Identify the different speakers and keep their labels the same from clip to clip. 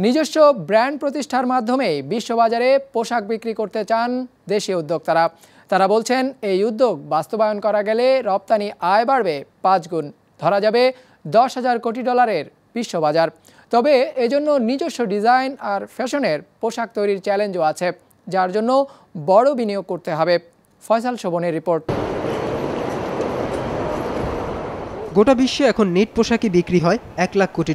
Speaker 1: নিজস্ব ব্র্যান্ড প্রতিষ্ঠার মাধ্যমে বিশ্ববাজারে পোশাক বিক্রি করতে চান দেশীয় উদ্যোক্তারা। তারা বলছেন এই উদ্যোগ বাস্তবায়ন করা গেলে রপ্তানি আয় বাড়বে 5 গুণ, ধরা যাবে $10,000 কোটি বিশ্ববাজার। তবে এজন্য নিজস্ব ডিজাইন আর ফ্যাশনের পোশাক তৈরির চ্যালেঞ্জও আছে, যার জন্য বড় বিনিয়োগ করতে হবে। ফয়সাল শোভনের রিপোর্ট।
Speaker 2: গোটা বিশ্বে এখন নেট পোশাকই বিক্রি হয় $1 লাখ কোটি।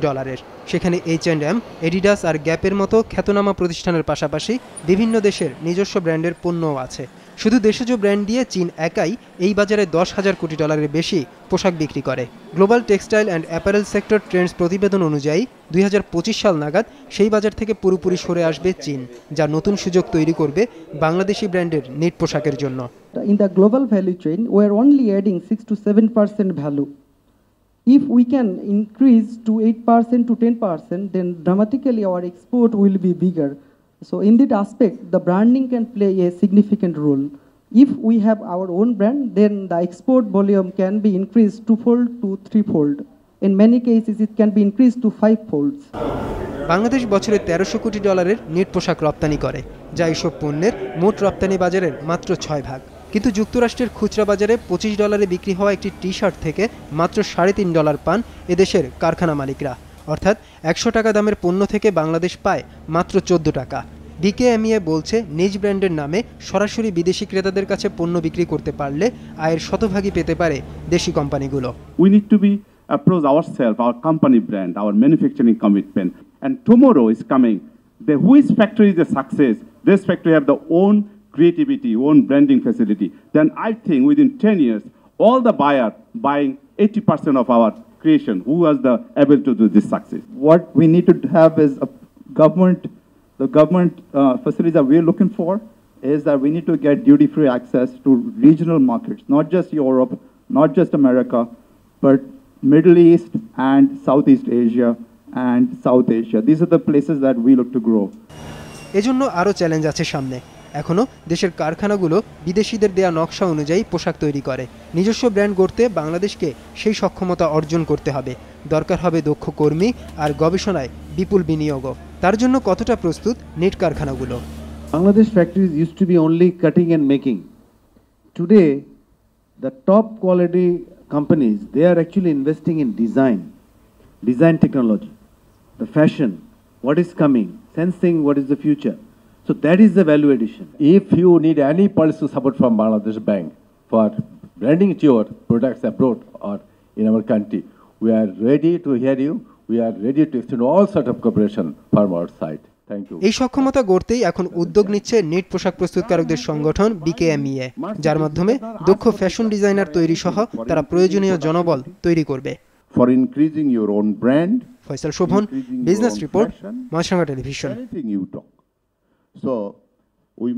Speaker 2: সেখানে H&M, এডিডাস আর গ্যাপের মতো খ্যাতনামা প্রতিষ্ঠানের পাশাপাশি বিভিন্ন দেশের নিজস্ব ব্র্যান্ডের পণ্যও আছে। শুধু দেশজ ব্র্যান্ড দিয়ে চীন একাই এই বাজারে $10,000 কোটি বেশি পোশাক বিক্রি করে। Global textile and apparel sector Trends প্রতিবেদন অনুযায়ী 2025 সাল নাগাদ সেই বাজার থেকে পুরোপুরি সরে আসবে চীন, যা নতুন সুযোগ তৈরি করবে বাংলাদেশি ব্র্যান্ডের নেট পোশাকের জন্য।
Speaker 3: In the global value chain, we are only adding 6 to 7% value. If we can increase to 8% to 10%, then dramatically our export will be bigger. So in that aspect, the branding can play a significant role. If we have our own brand, then the export volume can be increased 2-fold to 3-fold. In many cases, it can be increased to 5-folds.
Speaker 2: Bangladesh বছরে $1300 কোটি net পোশাক রপ্তানি করে, যা এসব পণ্যের মোট রপ্তানি বাজারের মাত্র 6 ভাগ। কিন্তু যুক্তরাষ্ট্রের খুচরা বাজারে $25 বিক্রি হওয়া একটি টি-শার্ট থেকে মাত্র $3.5 পান এদেশের কারখানা মালিকরা। অর্থাৎ $100 দামের পণ্য থেকে বাংলাদেশ পায় মাত্র $14। BKMEA বলছে নিজ ব্র্যান্ডের নামে সরাসরি বিদেশি ক্রেতাদের কাছে পণ্য বিক্রি করতে পারলে আয়ের শতভাগই পেতে পারে দেশি কোম্পানিগুলো।
Speaker 4: We need to be approach ourselves, our company brand, our manufacturing commitment, and tomorrow is coming. Whose factory is a success? This factory have their own creativity, own branding facility. Then I think within 10 years, all the buyer buying 80% of our creation, who was able to do this success.
Speaker 5: What we need to have is the government facilities that we're looking for is that we need to get duty-free access to regional markets, not just Europe, not just America, but Middle East and Southeast Asia and South Asia. These are the places that we look to grow.
Speaker 2: এজন্য আরও challenge আছে সামনে। এখনও দেশের কারখানাগুলো বিদেশিদের দেয়া নকশা অনুযায়ী পোশাক তৈরি করে। নিজস্ব ব্র্যান্ড গড়তে বাংলাদেশকে সেই সক্ষমতা অর্জন করতে হবে। দরকার হবে দক্ষ কর্মী আর গবেষণায় বিপুল বিনিয়োগও। তার জন্য কতটা প্রস্তুত নেট কারখানাগুলো?
Speaker 6: Bangladesh factories used to be only cutting and making. Today, the top quality companies, they are actually investing in design technology, the fashion, what is coming, sensing what is the future. So that is the value addition.
Speaker 7: If you need any policy support from Bangladesh Bank for branding your products abroad or in our country, we are ready to hear you. We are ready to extend all sort of cooperation from our side. Thank you.
Speaker 2: এই সক্ষমতা গড়তেই এখন উদ্যোগ নিচ্ছে net পোশাক প্রস্তুতকারকদের সংগঠন BKMEA, যার মাধ্যমে দক্ষ ফ্যাশন ডিজাইনার তৈরি সহ তারা প্রয়োজনীয় জনবল তৈরি করবে।
Speaker 4: For increasing your own brand,
Speaker 2: Faisal Shovon, business report, Mymensingh television.
Speaker 4: So we